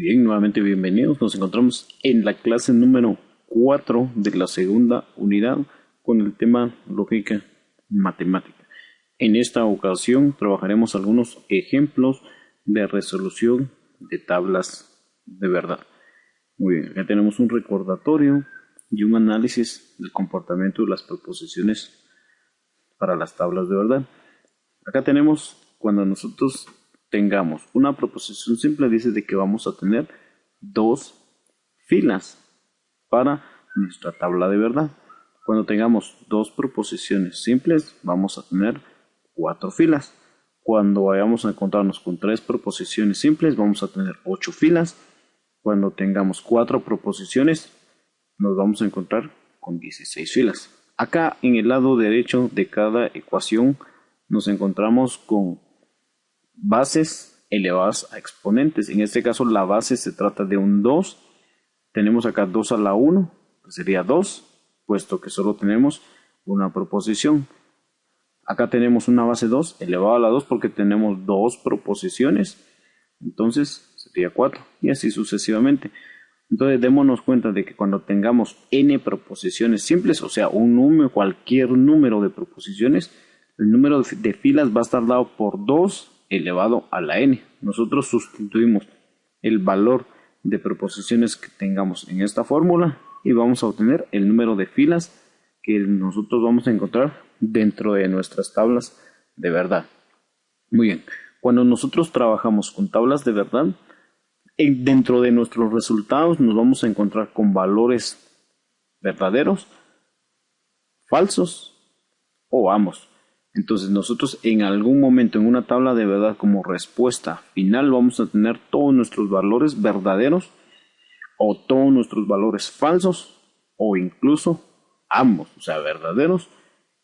Bien, nuevamente bienvenidos. Nos encontramos en la clase número 4 de la segunda unidad con el tema lógica matemática. En esta ocasión trabajaremos algunos ejemplos de resolución de tablas de verdad. Muy bien, acá tenemos un recordatorio y un análisis del comportamiento de las proposiciones para las tablas de verdad. Acá tenemos cuando nosotros tengamos una proposición simple, dice de que vamos a tener dos filas para nuestra tabla de verdad. Cuando tengamos dos proposiciones simples, vamos a tener 4 filas. Cuando vayamos a encontrarnos con 3 proposiciones simples, vamos a tener 8 filas. Cuando tengamos 4 proposiciones, nos vamos a encontrar con 16 filas. Acá en el lado derecho de cada ecuación nos encontramos con bases elevadas a exponentes. En este caso la base se trata de un 2. Tenemos acá 2 a la 1, que sería 2, puesto que solo tenemos una proposición. Acá tenemos una base 2 elevado a la 2 porque tenemos 2 proposiciones. Entonces sería 4 y así sucesivamente. Entonces démonos cuenta de que cuando tengamos n proposiciones simples, o sea un número, cualquier número de proposiciones, el número de filas va a estar dado por 2 elevado a la n. Nosotros sustituimos el valor de proposiciones que tengamos en esta fórmula y vamos a obtener el número de filas que nosotros vamos a encontrar dentro de nuestras tablas de verdad. Muy bien, cuando nosotros trabajamos con tablas de verdad, dentro de nuestros resultados nos vamos a encontrar con valores verdaderos, falsos o ambos. Entonces nosotros en algún momento en una tabla de verdad como respuesta final vamos a tener todos nuestros valores verdaderos o todos nuestros valores falsos o incluso ambos, o sea verdaderos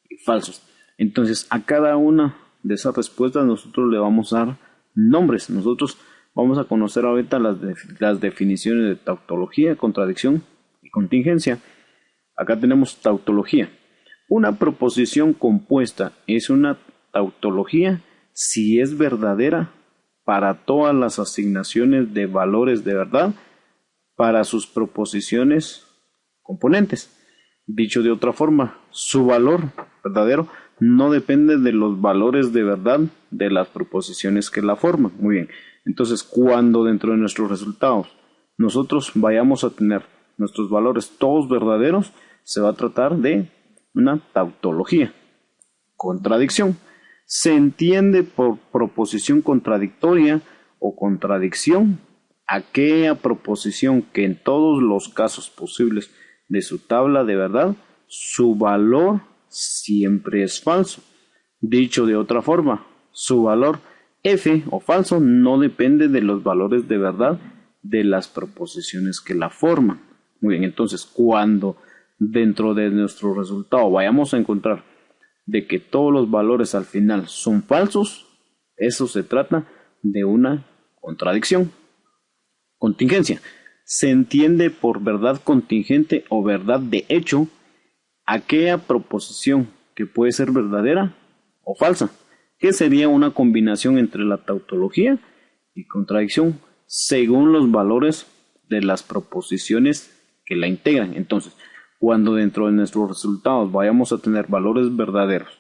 y falsos. Entonces a cada una de esas respuestas nosotros le vamos a dar nombres. Nosotros vamos a conocer ahorita las definiciones de tautología, contradicción y contingencia. Acá tenemos tautología. Una proposición compuesta es una tautología si es verdadera para todas las asignaciones de valores de verdad para sus proposiciones componentes. Dicho de otra forma, su valor verdadero no depende de los valores de verdad de las proposiciones que la forman. Muy bien, entonces cuando dentro de nuestros resultados nosotros vayamos a tener nuestros valores todos verdaderos, se va a tratar de una tautología. Contradicción. Se entiende por proposición contradictoria o contradicción aquella proposición que en todos los casos posibles de su tabla de verdad, su valor siempre es falso. Dicho de otra forma, su valor f o falso no depende de los valores de verdad de las proposiciones que la forman. Muy bien, entonces cuando dentro de nuestro resultado vayamos a encontrar de que todos los valores al final son falsos, eso se trata de una contradicción. Contingencia. Se entiende por verdad contingente o verdad de hecho aquella proposición que puede ser verdadera o falsa, que sería una combinación entre la tautología y contradicción según los valores de las proposiciones que la integran. Entonces, cuando dentro de nuestros resultados vayamos a tener valores verdaderos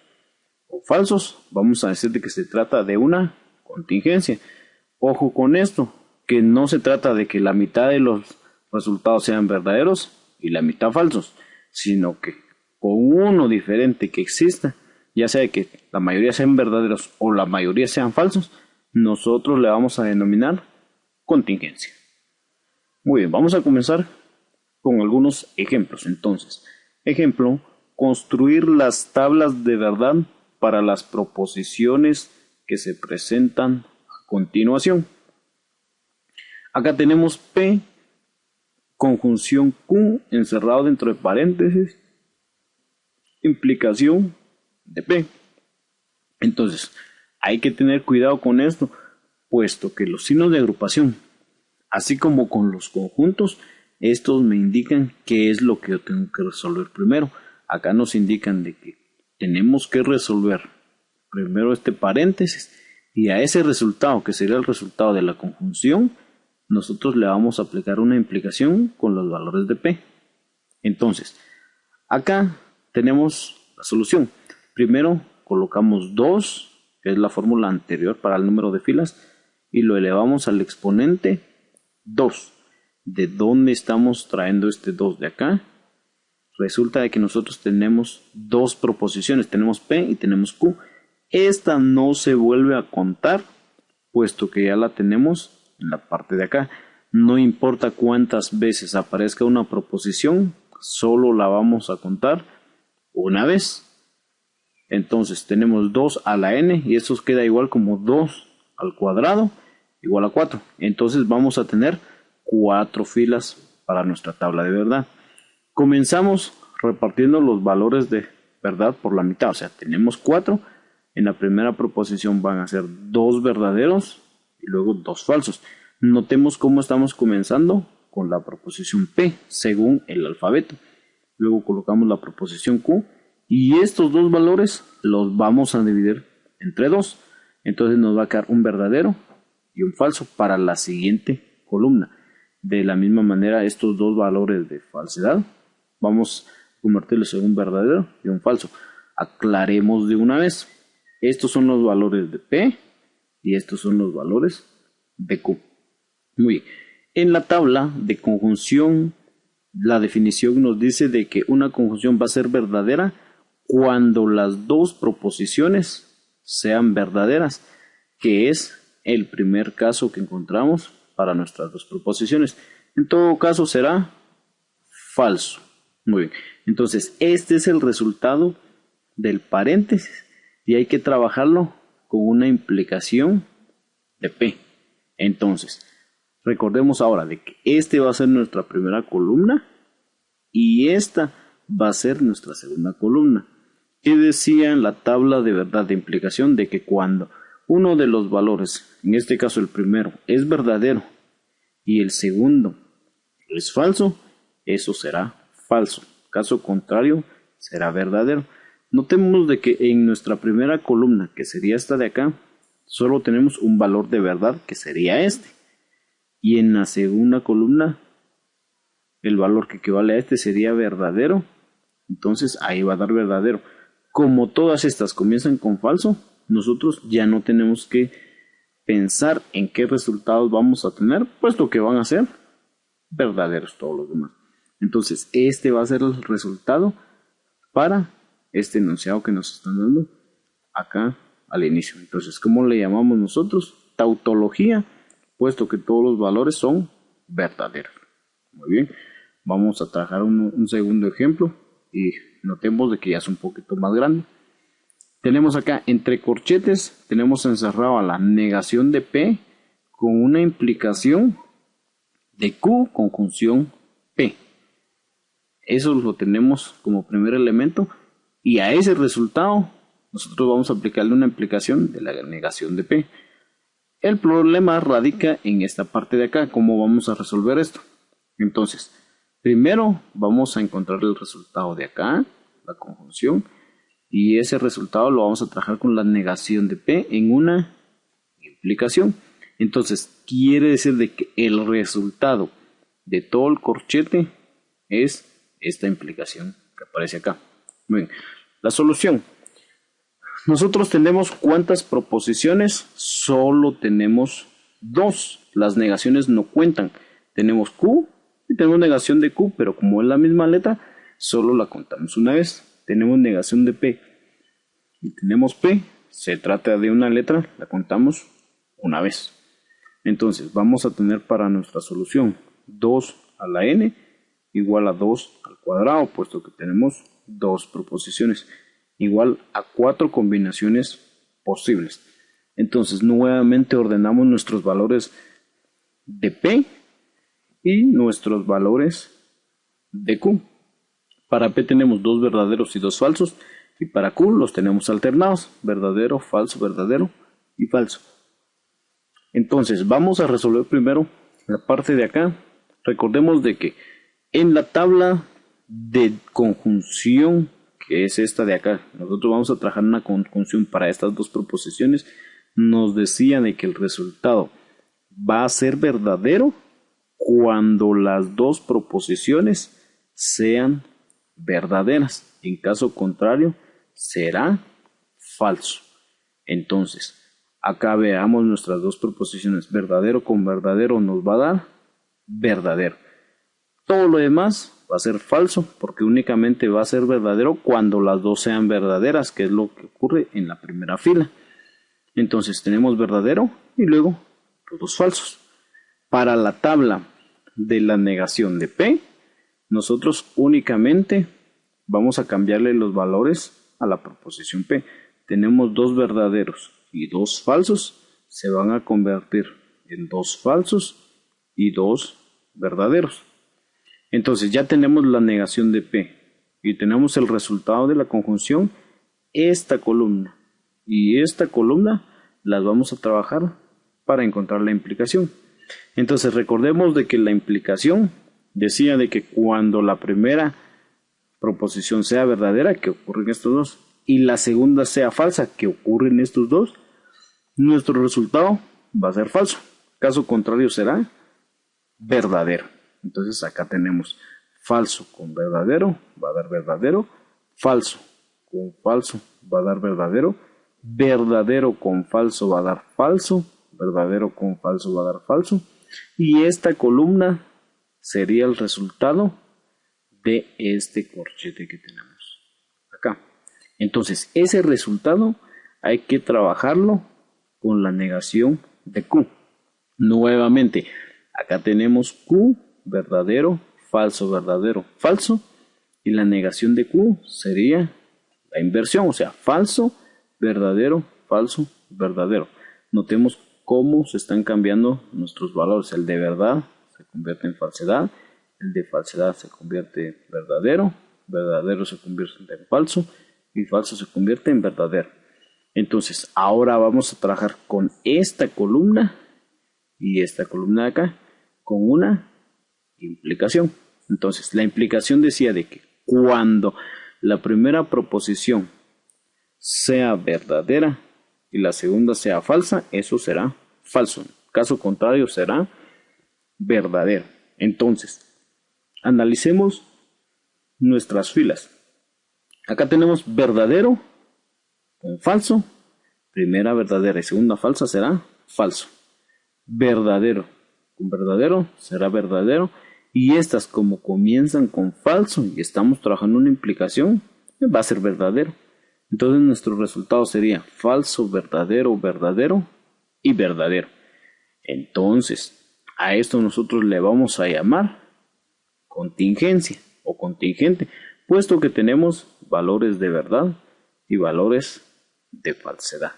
o falsos, vamos a decir de que se trata de una contingencia. Ojo con esto, que no se trata de que la mitad de los resultados sean verdaderos y la mitad falsos, sino que con uno diferente que exista, ya sea que la mayoría sean verdaderos o la mayoría sean falsos, nosotros le vamos a denominar contingencia. Muy bien, vamos a comenzar con algunos ejemplos. Entonces, ejemplo, construir las tablas de verdad para las proposiciones que se presentan a continuación. Acá tenemos P, conjunción Q encerrado dentro de paréntesis, implicación de P. Entonces, hay que tener cuidado con esto, puesto que los signos de agrupación, así como con los conjuntos, estos me indican qué es lo que yo tengo que resolver primero. Acá nos indican de que tenemos que resolver primero este paréntesis y a ese resultado, que sería el resultado de la conjunción, nosotros le vamos a aplicar una implicación con los valores de P. Entonces, acá tenemos la solución. Primero colocamos 2, que es la fórmula anterior para el número de filas, y lo elevamos al exponente 2. ¿De dónde estamos trayendo este 2 de acá? Resulta de que nosotros tenemos dos proposiciones, tenemos P y tenemos Q. Esta no se vuelve a contar, puesto que ya la tenemos en la parte de acá. No importa cuántas veces aparezca una proposición, solo la vamos a contar una vez. Entonces tenemos 2 a la n y eso queda igual como 2 al cuadrado igual a 4. Entonces vamos a tener 4 filas para nuestra tabla de verdad. Comenzamos repartiendo los valores de verdad por la mitad, o sea, tenemos 4. En la primera proposición van a ser 2 verdaderos y luego 2 falsos. Notemos cómo estamos comenzando con la proposición P según el alfabeto. Luego colocamos la proposición Q y estos dos valores los vamos a dividir entre 2. Entonces nos va a quedar un verdadero y un falso para la siguiente columna. De la misma manera, estos dos valores de falsedad vamos a convertirlos en un verdadero y un falso. Aclaremos de una vez. Estos son los valores de P y estos son los valores de Q. Muy bien. En la tabla de conjunción, la definición nos dice de que una conjunción va a ser verdadera cuando las dos proposiciones sean verdaderas, que es el primer caso que encontramos para nuestras dos proposiciones. En todo caso será falso. Muy bien. Entonces, este es el resultado del paréntesis y hay que trabajarlo con una implicación de P. Entonces, recordemos ahora de que este va a ser nuestra primera columna y esta va a ser nuestra segunda columna. ¿Qué decía en la tabla de verdad de implicación? De que cuando uno de los valores, en este caso el primero, es verdadero y el segundo es falso, eso será falso. Caso contrario, será verdadero. Notemos de que en nuestra primera columna, que sería esta de acá, solo tenemos un valor de verdad, que sería este. Y en la segunda columna, el valor que equivale a este sería verdadero. Entonces ahí va a dar verdadero. Como todas estas comienzan con falso, nosotros ya no tenemos que pensar en qué resultados vamos a tener, puesto que van a ser verdaderos todos los demás. Entonces este va a ser el resultado para este enunciado que nos están dando acá al inicio. Entonces, ¿cómo le llamamos nosotros? Tautología, puesto que todos los valores son verdaderos. Muy bien, vamos a trabajar un segundo ejemplo y notemos de que ya es un poquito más grande. Tenemos acá entre corchetes, tenemos encerrado a la negación de P con una implicación de Q conjunción P. Eso lo tenemos como primer elemento y a ese resultado nosotros vamos a aplicarle una implicación de la negación de P. El problema radica en esta parte de acá. ¿Cómo vamos a resolver esto? Entonces, primero vamos a encontrar el resultado de acá, la conjunción, y ese resultado lo vamos a trabajar con la negación de P en una implicación. Entonces, quiere decir de que el resultado de todo el corchete es esta implicación que aparece acá. Bien, la solución. Nosotros tenemos ¿cuántas proposiciones? Solo tenemos 2. Las negaciones no cuentan. Tenemos Q y tenemos negación de Q, pero como es la misma letra, solo la contamos una vez. Tenemos negación de P y tenemos P. Se trata de una letra, la contamos una vez. Entonces vamos a tener para nuestra solución 2 a la n igual a 2 al cuadrado, puesto que tenemos dos proposiciones, igual a 4 combinaciones posibles. Entonces nuevamente ordenamos nuestros valores de P y nuestros valores de Q. Para P tenemos 2 verdaderos y 2 falsos, y para Q los tenemos alternados, verdadero, falso y falso. Entonces vamos a resolver primero la parte de acá. Recordemos de que en la tabla de conjunción, que es esta de acá, nosotros vamos a trabajar una conjunción para estas dos proposiciones. Nos decía de que el resultado va a ser verdadero cuando las dos proposiciones sean verdaderas. En caso contrario, será falso. Entonces, acá veamos nuestras dos proposiciones. Verdadero con verdadero nos va a dar verdadero. Todo lo demás va a ser falso porque únicamente va a ser verdadero cuando las dos sean verdaderas, que es lo que ocurre en la primera fila. Entonces tenemos verdadero y luego los dos falsos. Para la tabla de la negación de P, nosotros únicamente vamos a cambiarle los valores a la proposición P. Tenemos dos verdaderos y dos falsos, se van a convertir en dos falsos y dos verdaderos. Entonces ya tenemos la negación de P y tenemos el resultado de la conjunción, esta columna y esta columna las vamos a trabajar para encontrar la implicación. Entonces recordemos de que la implicación decía de que cuando la primera proposición sea verdadera, que ocurren estos dos, y la segunda sea falsa, que ocurren estos dos, nuestro resultado va a ser falso. Caso contrario será verdadero. Entonces acá tenemos falso con verdadero, va a dar verdadero, falso con falso va a dar verdadero, verdadero con falso va a dar falso, verdadero con falso va a dar falso, y esta columna sería el resultado de este corchete que tenemos acá. Entonces ese resultado hay que trabajarlo con la negación de Q. Nuevamente, acá tenemos Q, verdadero, falso, falso, y la negación de Q sería la inversión, o sea, falso, verdadero, falso, verdadero. Notemos cómo se están cambiando nuestros valores. El de verdad se convierte en falsedad, el de falsedad se convierte en verdadero, verdadero se convierte en falso y falso se convierte en verdadero. Entonces, ahora vamos a trabajar con esta columna y esta columna de acá con una implicación. Entonces, la implicación decía de que cuando la primera proposición sea verdadera y la segunda sea falsa, eso será falso. Caso contrario será verdadero. Entonces, analicemos nuestras filas. Acá tenemos verdadero con falso. Primera verdadera y segunda falsa será falso. Verdadero con verdadero será verdadero. Y estas, como comienzan con falso y estamos trabajando una implicación, va a ser verdadero. Entonces nuestro resultado sería falso, verdadero, verdadero y verdadero. Entonces, a esto nosotros le vamos a llamar contingencia o contingente, puesto que tenemos valores de verdad y valores de falsedad.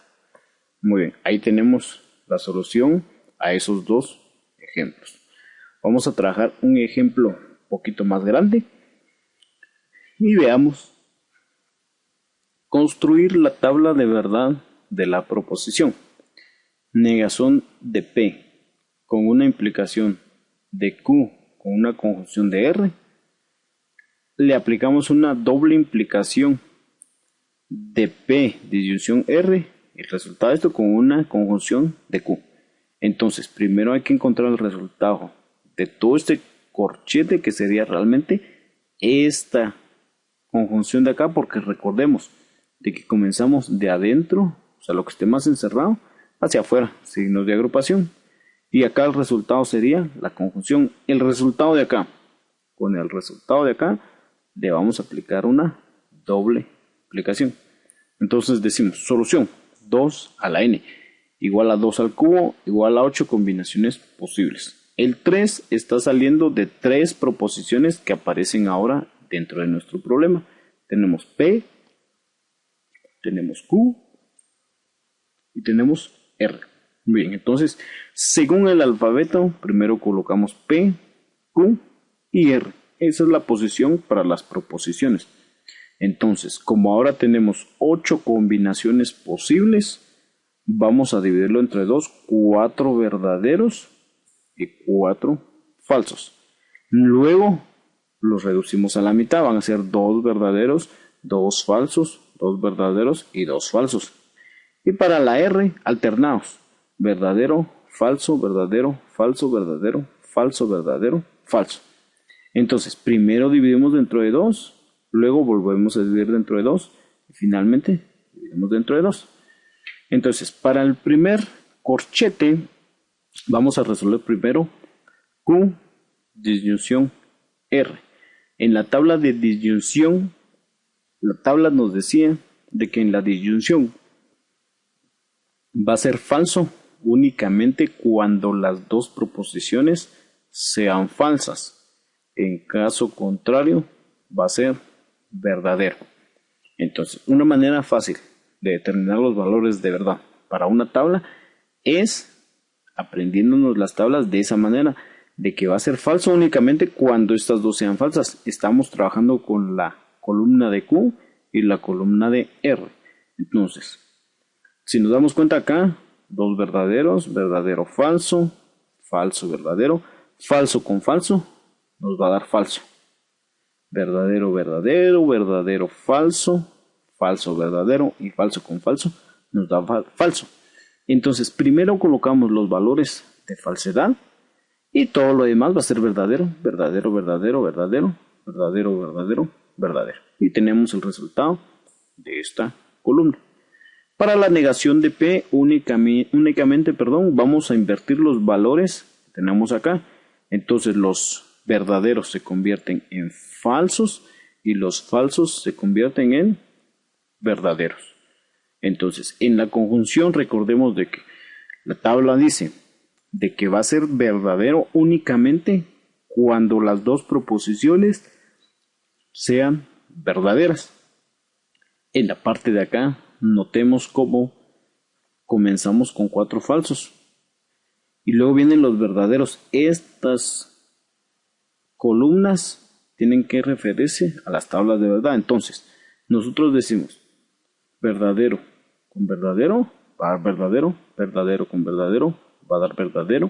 Muy bien, ahí tenemos la solución a esos dos ejemplos. Vamos a trabajar un ejemplo un poquito más grande y veamos construir la tabla de verdad de la proposición. Negación de P con una implicación de Q con una conjunción de R. Le aplicamos una doble implicación de P disyunción R. El resultado de esto con una conjunción de Q. Entonces, primero hay que encontrar el resultado de todo este corchete que sería realmente esta conjunción de acá, porque recordemos de que comenzamos de adentro, o sea, lo que esté más encerrado, hacia afuera, signos de agrupación. Y acá el resultado sería la conjunción. El resultado de acá, con el resultado de acá, le vamos a aplicar una doble aplicación. Entonces decimos solución 2 a la n igual a 2 al cubo igual a 8 combinaciones posibles. El 3 está saliendo de 3 proposiciones que aparecen ahora dentro de nuestro problema. Tenemos P, tenemos Q y tenemos R. Bien, entonces, según el alfabeto, primero colocamos P, Q y R. Esa es la posición para las proposiciones. Entonces, como ahora tenemos 8 combinaciones posibles, vamos a dividirlo entre 2, 4 verdaderos y 4 falsos. Luego los reducimos a la mitad, van a ser 2 verdaderos, 2 falsos, 2 verdaderos y 2 falsos. Y para la R, alternados, verdadero, falso, verdadero, falso, verdadero, falso, verdadero, falso. Entonces, primero dividimos dentro de 2, luego volvemos a dividir dentro de 2 y finalmente dividimos dentro de 2. Entonces, para el primer corchete, vamos a resolver primero Q disyunción R. En la tabla de disyunción, la tabla nos decía de que en la disyunción va a ser falso únicamente cuando las dos proposiciones sean falsas. En caso contrario, va a ser verdadero. Entonces, una manera fácil de determinar los valores de verdad para una tabla es aprendiéndonos las tablas de esa manera, de que va a ser falso únicamente cuando estas dos sean falsas. Estamos trabajando con la columna de Q y la columna de R. Entonces, si nos damos cuenta acá, dos verdaderos, verdadero, falso, falso, verdadero, falso con falso, nos va a dar falso. Verdadero, verdadero, verdadero, falso, falso, verdadero y falso con falso nos da falso. Entonces, primero colocamos los valores de falsedad y todo lo demás va a ser verdadero, verdadero, verdadero, verdadero, verdadero, verdadero, verdadero. Y tenemos el resultado de esta columna. Para la negación de P, únicamente, vamos a invertir los valores que tenemos acá. Entonces, los verdaderos se convierten en falsos y los falsos se convierten en verdaderos. Entonces, en la conjunción recordemos de que la tabla dice de que va a ser verdadero únicamente cuando las dos proposiciones sean verdaderas. En la parte de acá notemos cómo comenzamos con 4 falsos y luego vienen los verdaderos. Estas columnas tienen que referirse a las tablas de verdad. Entonces, nosotros decimos verdadero con verdadero va a dar verdadero, verdadero con verdadero va a dar verdadero,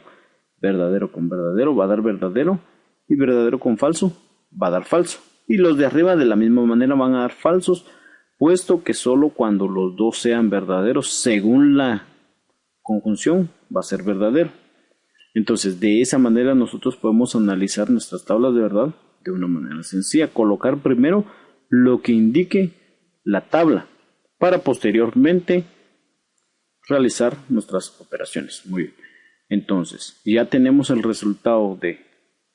verdadero con verdadero va a dar verdadero y verdadero con falso va a dar falso. Y los de arriba de la misma manera van a dar falsos, puesto que solo cuando los dos sean verdaderos según la conjunción va a ser verdadero. Entonces, de esa manera nosotros podemos analizar nuestras tablas de verdad de una manera sencilla. Colocar primero lo que indique la tabla para posteriormente realizar nuestras operaciones. Muy bien. Entonces, ya tenemos el resultado de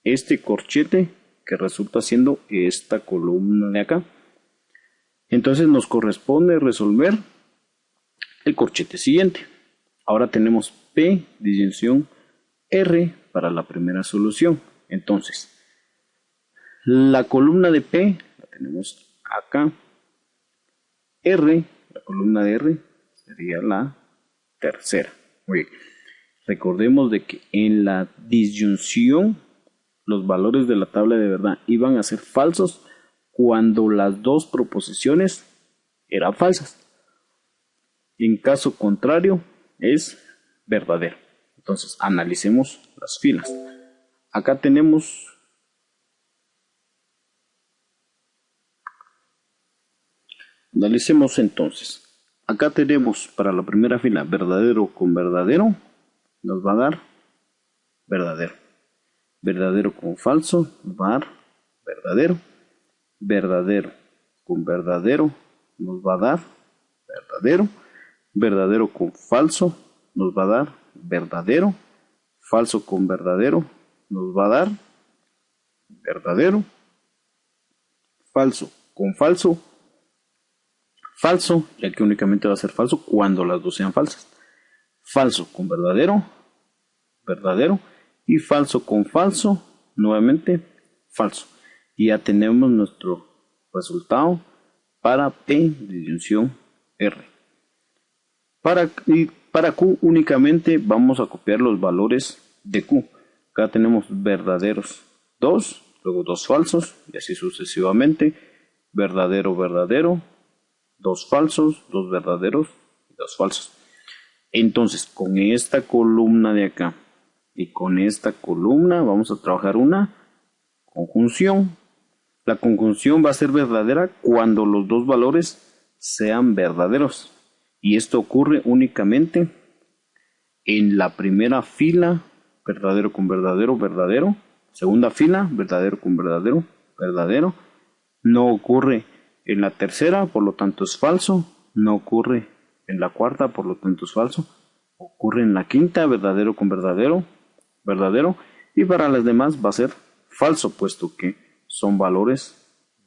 este corchete que resulta siendo esta columna de acá. Entonces, nos corresponde resolver el corchete siguiente. Ahora tenemos P disyunción R para la primera solución. Entonces, la columna de P la tenemos acá. R, la columna de R sería la tercera. Muy bien. Recordemos de que en la disyunción los valores de la tabla de verdad iban a ser falsos cuando las dos proposiciones eran falsas. En caso contrario es verdadero. Entonces analicemos las filas. Acá tenemos analicemos entonces. Acá tenemos para la primera fila verdadero con verdadero nos va a dar verdadero. Verdadero con falso nos va a dar verdadero. Verdadero con verdadero nos va a dar verdadero. Verdadero con falso nos va a dar verdadero. Falso con verdadero nos va a dar verdadero. Falso con falso, falso, ya que únicamente va a ser falso cuando las dos sean falsas. Falso con verdadero, verdadero. Y falso con falso, nuevamente falso. Y ya tenemos nuestro resultado para P disyunción R. Para Q únicamente vamos a copiar los valores de Q. Acá tenemos verdaderos 2, luego 2 falsos y así sucesivamente. Verdadero, verdadero, 2 falsos, 2 verdaderos y 2 falsos. Entonces, con esta columna de acá y con esta columna vamos a trabajar una conjunción. La conjunción va a ser verdadera cuando los dos valores sean verdaderos. Y esto ocurre únicamente en la primera fila verdadero con verdadero, verdadero. Segunda fila, verdadero con verdadero, verdadero. No ocurre en la tercera, por lo tanto es falso. No ocurre en la cuarta, por lo tanto es falso. Ocurre en la quinta, verdadero con verdadero, verdadero. Y para las demás va a ser falso, puesto que son valores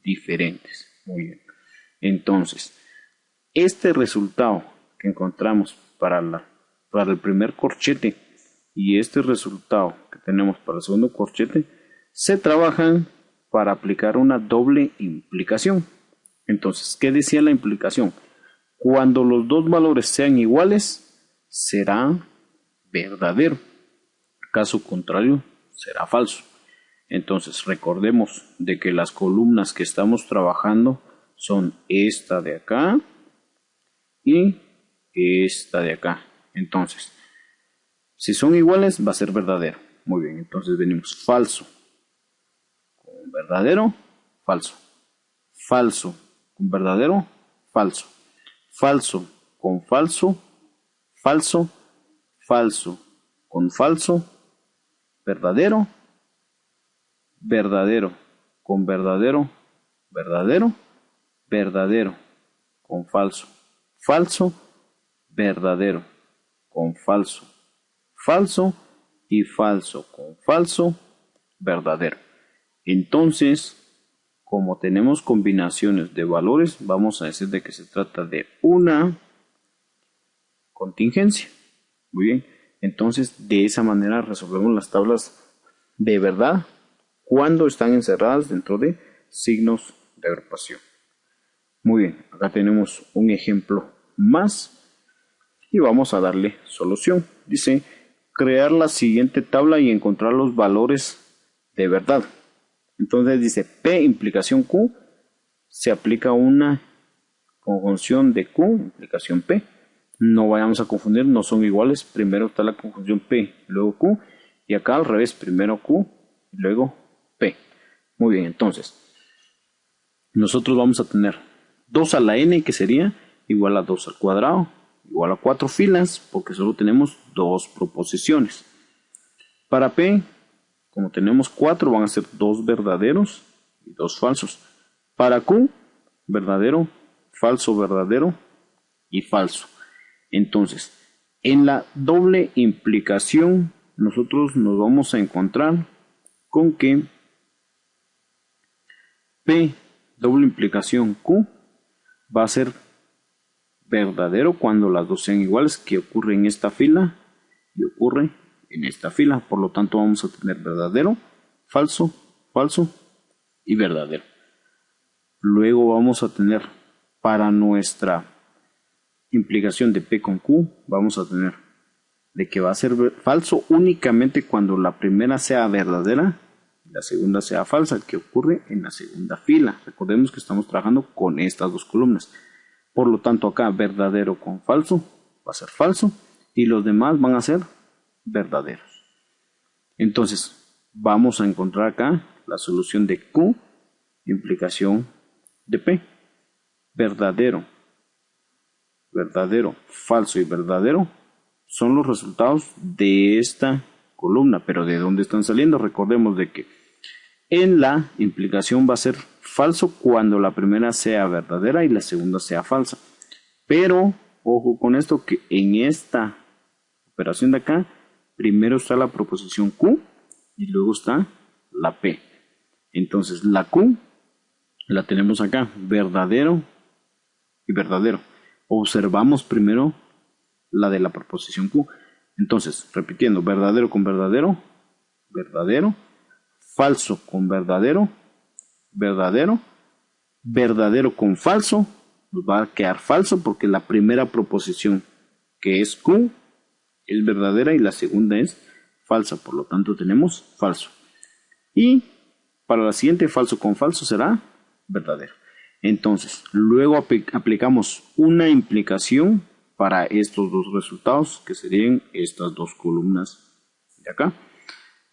diferentes. Muy bien. Entonces, este resultado que encontramos para el primer corchete y este resultado que tenemos para el segundo corchete se trabajan para aplicar una doble implicación. Entonces, ¿qué decía la implicación? Cuando los dos valores sean iguales, será verdadero. Caso contrario, será falso. Entonces, recordemos de que las columnas que estamos trabajando son esta de acá y esta de acá. Entonces, si son iguales, va a ser verdadero. Muy bien, entonces venimos falso con verdadero, falso. Falso con verdadero, falso. Falso con falso, falso. Falso con falso, verdadero. Verdadero con verdadero, verdadero. Verdadero con falso, falso. Verdadero con falso, falso. Y falso con falso, verdadero. Entonces, como tenemos combinaciones de valores, vamos a decir de que se trata de una contingencia. Muy bien. Entonces, de esa manera resolvemos las tablas de verdad cuando están encerradas dentro de signos de agrupación. Muy bien, acá tenemos un ejemplo más y vamos a darle solución. Dice, crear la siguiente tabla y encontrar los valores de verdad. Entonces dice, P implicación Q, se aplica una conjunción de Q, implicación P. No vayamos a confundir, no son iguales. Primero está la conjunción P, luego Q. Y acá al revés, primero Q, y luego P. Muy bien, entonces, nosotros vamos a tener 2 a la n, que sería igual a 2 al cuadrado, igual a 4 filas, porque solo tenemos 2 proposiciones. Para P, como tenemos 4, van a ser 2 verdaderos y 2 falsos. Para Q, verdadero, falso y falso. Entonces, en la doble implicación, nosotros nos vamos a encontrar con que P, doble implicación Q, va a ser verdadero cuando las dos sean iguales, que ocurre en esta fila y ocurre en esta fila. Por lo tanto, vamos a tener verdadero, falso, falso y verdadero. Luego vamos a tener para nuestra implicación de P con Q, vamos a tener de que va a ser falso únicamente cuando la primera sea verdadera y la segunda sea falsa, que ocurre en la segunda fila. Recordemos que estamos trabajando con estas dos columnas. Por lo tanto, acá verdadero con falso va a ser falso y los demás van a ser verdaderos. Entonces, vamos a encontrar acá la solución de Q, implicación de P. Verdadero, verdadero, falso y verdadero son los resultados de esta columna. Pero ¿de dónde están saliendo? Recordemos de que en la implicación va a ser falso cuando la primera sea verdadera y la segunda sea falsa. Pero ojo con esto, que en esta operación de acá primero está la proposición Q y luego está la P. Entonces la Q la tenemos acá, verdadero y verdadero. Observamos primero la de la proposición Q. Entonces, repitiendo, verdadero con verdadero, verdadero, falso con verdadero, verdadero, verdadero con falso, nos va a quedar falso porque la primera proposición, que es Q, es verdadera y la segunda es falsa, por lo tanto tenemos falso. Y para la siguiente, falso con falso será verdadero. Entonces, luego aplicamos una implicación para estos dos resultados, que serían estas dos columnas de acá.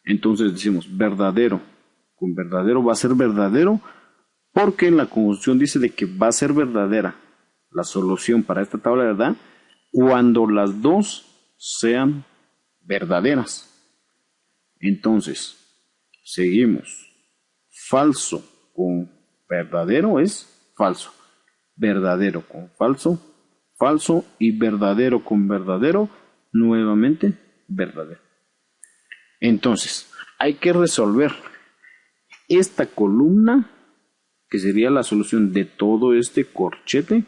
Entonces decimos verdadero con verdadero va a ser verdadero, porque en la conjunción dice de que va a ser verdadera la solución para esta tabla de verdad cuando las dos sean verdaderas. Entonces, seguimos. Falso con verdadero es falso. Verdadero con falso, falso, y verdadero con verdadero, nuevamente verdadero. Entonces, hay que resolver esta columna, que sería la solución de todo este corchete,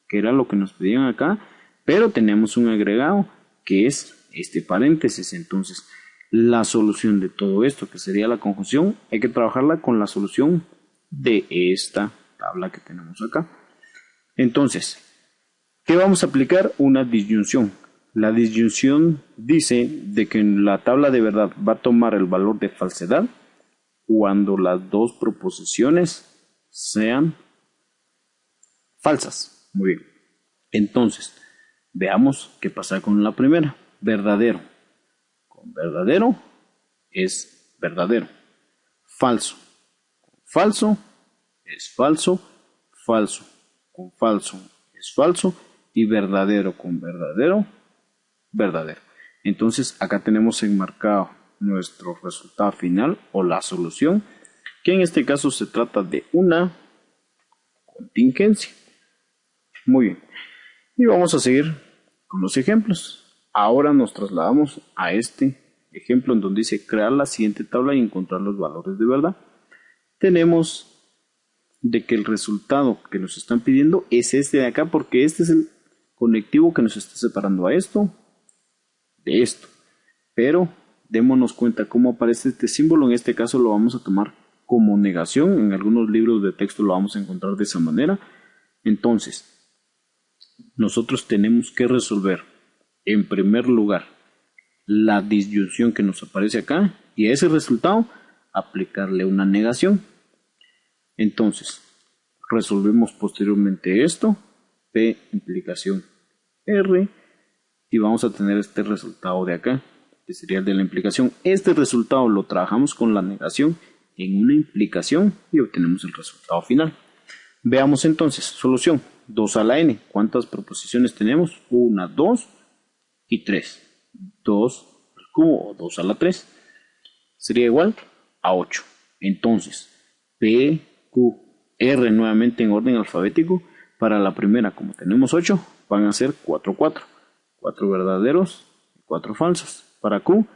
que era lo que nos pedían acá, pero tenemos un agregado que es este paréntesis. Entonces, la solución de todo esto, que sería la conjunción, hay que trabajarla con la solución de esta tabla que tenemos acá. Entonces, ¿qué vamos a aplicar? Una disyunción. La disyunción dice de que la tabla de verdad va a tomar el valor de falsedad cuando las dos proposiciones sean falsas. Muy bien. Entonces, veamos qué pasa con la primera. Verdadero. Con verdadero es verdadero. Falso. Con falso es falso. Falso con falso es falso. Y verdadero con verdadero, verdadero. Entonces, acá tenemos enmarcado nuestro resultado final o la solución, que en este caso se trata de una contingencia. Muy bien. Y vamos a seguir con los ejemplos. Ahora nos trasladamos a este ejemplo en donde dice crear la siguiente tabla y encontrar los valores de verdad. Tenemos de que el resultado que nos están pidiendo es este de acá, porque este es el conectivo que nos está separando a esto de esto. Pero démonos cuenta cómo aparece este símbolo. En este caso lo vamos a tomar como negación. En algunos libros de texto lo vamos a encontrar de esa manera. Entonces, nosotros tenemos que resolver en primer lugar la disyunción que nos aparece acá y a ese resultado aplicarle una negación. Entonces, resolvemos posteriormente esto, P implicación R, y vamos a tener este resultado de acá, que sería el de la implicación. Este resultado lo trabajamos con la negación en una implicación y obtenemos el resultado final. Veamos entonces, solución, 2 a la n. ¿Cuántas proposiciones tenemos? 1, 2 y 3. 2 al cubo o 2 a la 3 sería igual a 8. Entonces, P, Q, R nuevamente en orden alfabético. Para la primera, como tenemos 8, van a ser 4, 4. 4 verdaderos y 4 falsos. Para Q,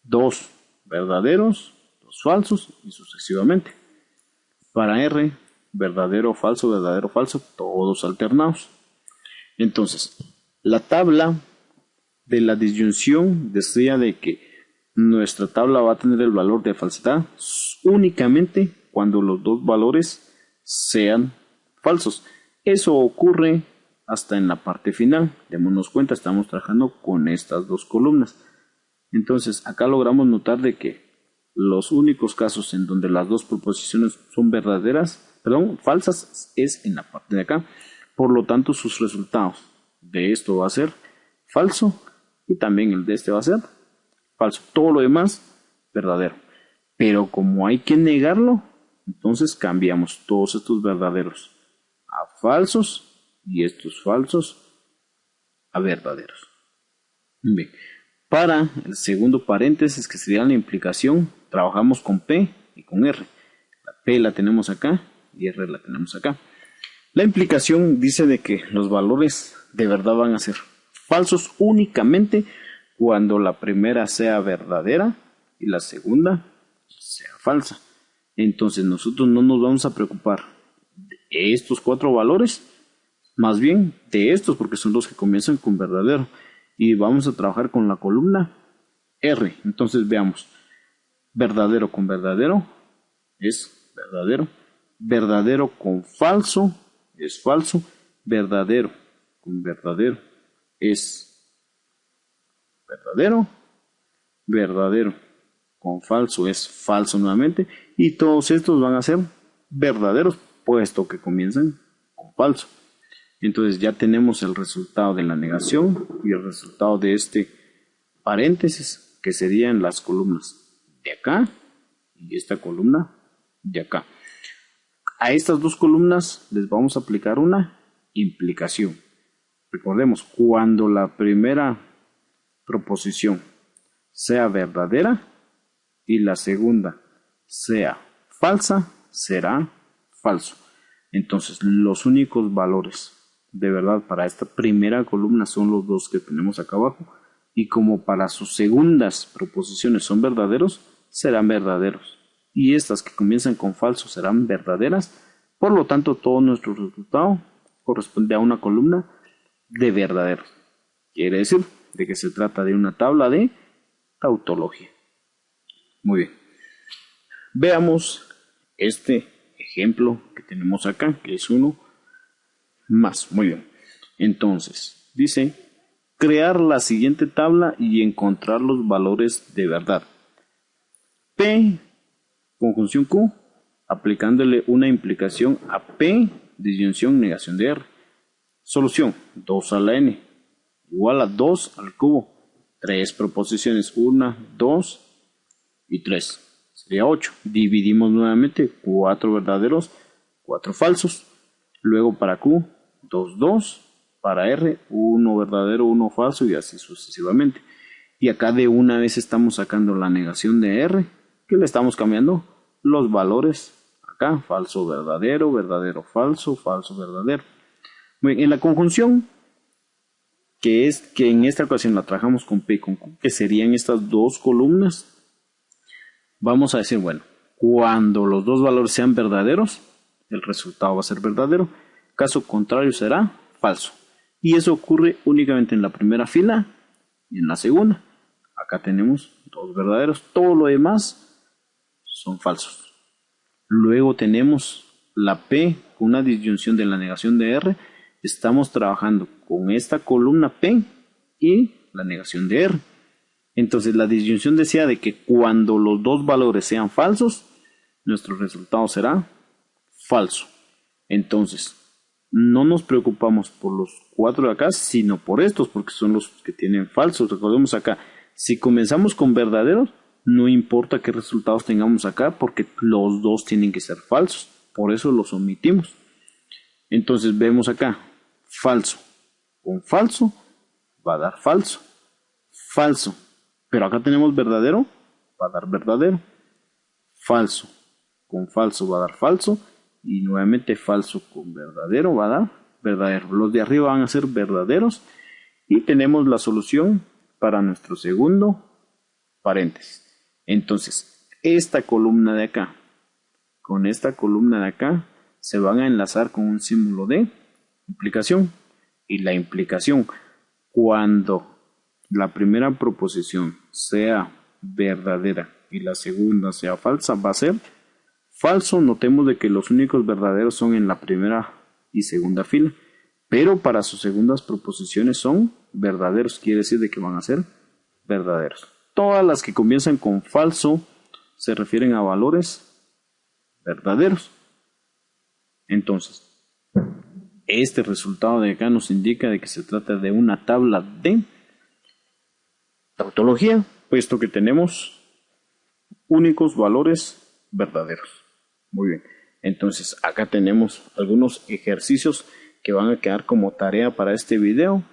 2 verdaderos, 2 falsos y sucesivamente. Para R, verdadero, falso, todos alternados. Entonces, la tabla de la disyunción decía de que nuestra tabla va a tener el valor de falsedad únicamente cuando los dos valores sean falsos. Eso ocurre hasta en la parte final. Démonos cuenta, estamos trabajando con estas dos columnas. Entonces, acá logramos notar de que los únicos casos en donde las dos proposiciones son falsas es en la parte de acá. Por lo tanto, sus resultados de esto va a ser falso y también el de este va a ser falso. Todo lo demás, verdadero. Pero como hay que negarlo, entonces cambiamos todos estos verdaderos a falsos y estos falsos a verdaderos. Bien. Para el segundo paréntesis, que sería la implicación, trabajamos con P y con R. La P la tenemos acá y R la tenemos acá. La implicación dice de que los valores de verdad van a ser falsos únicamente cuando la primera sea verdadera y la segunda sea falsa. Entonces nosotros no nos vamos a preocupar de estos 4 valores, más bien de estos, porque son los que comienzan con verdadero. Y vamos a trabajar con la columna R. Entonces veamos, verdadero con verdadero es verdadero, verdadero con falso es falso, verdadero con verdadero es verdadero, verdadero con falso es falso nuevamente, y todos estos van a ser verdaderos puesto que comienzan con falso. Entonces ya tenemos el resultado de la negación y el resultado de este paréntesis, que serían las columnas de acá y esta columna de acá. A estas dos columnas les vamos a aplicar una implicación. Recordemos, cuando la primera proposición sea verdadera, y la segunda sea falsa, será falso. Entonces los únicos valores de verdad para esta primera columna son los dos que tenemos acá abajo, y como para sus segundas proposiciones son verdaderos, serán verdaderos, y estas que comienzan con falso serán verdaderas. Por lo tanto, todo nuestro resultado corresponde a una columna de verdaderos. Quiere decir de que se trata de una tabla de tautología. Muy bien. Veamos este ejemplo que tenemos acá, que es uno más. Muy bien. Entonces, dice, crear la siguiente tabla y encontrar los valores de verdad. P, conjunción Q, aplicándole una implicación a P, disyunción, negación de R. Solución, 2 a la n, igual a 2 al cubo. 3 proposiciones, 1, 2 y 3. Sería 8. Dividimos nuevamente, 4 verdaderos, 4 falsos. Luego para Q, 2, 2. Para R, 1 verdadero, 1 falso y así sucesivamente. Y acá de una vez estamos sacando la negación de R, que le estamos cambiando los valores. Acá, falso, verdadero, verdadero, falso, falso, verdadero. Muy bien, en la conjunción, que en esta ocasión la trabajamos con P y con Q, que serían estas dos columnas, vamos a decir, bueno, cuando los dos valores sean verdaderos, el resultado va a ser verdadero. Caso contrario será falso. Y eso ocurre únicamente en la primera fila y en la segunda. Acá tenemos dos verdaderos, todo lo demás son falsos. Luego tenemos la P con una disyunción de la negación de R. Estamos trabajando con esta columna P y la negación de R. Entonces la disyunción decía de que cuando los dos valores sean falsos, nuestro resultado será falso. Entonces, no nos preocupamos por los 4 de acá, sino por estos, porque son los que tienen falsos. Recordemos acá, si comenzamos con verdaderos, no importa qué resultados tengamos acá, porque los dos tienen que ser falsos. Por eso los omitimos. Entonces vemos acá, falso con falso va a dar falso. Falso, pero acá tenemos verdadero, va a dar verdadero. Falso con falso va a dar falso. Y nuevamente falso con verdadero va a dar verdadero. Los de arriba van a ser verdaderos. Y tenemos la solución para nuestro segundo paréntesis. Entonces, esta columna de acá con esta columna de acá se van a enlazar con un símbolo de implicación. Y la implicación, cuando la primera proposición sea verdadera y la segunda sea falsa, va a ser falso. Notemos de que los únicos verdaderos son en la primera y segunda fila, pero para sus segundas proposiciones son verdaderos, quiere decir de que van a ser verdaderos. Todas las que comienzan con falso se refieren a valores verdaderos. Entonces, este resultado de acá nos indica de que se trata de una tabla de tautología, puesto que tenemos únicos valores verdaderos. Muy bien, entonces acá tenemos algunos ejercicios que van a quedar como tarea para este video,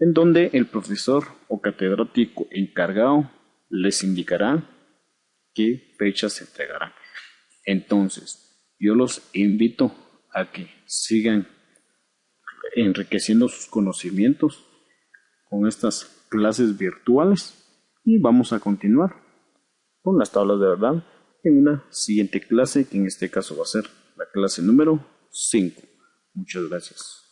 en donde el profesor o catedrático encargado les indicará qué fechas se entregarán. Entonces, yo los invito a que sigan enriqueciendo sus conocimientos con estas clases virtuales y vamos a continuar con las tablas de verdad en una siguiente clase, que en este caso va a ser la clase número 5. Muchas gracias.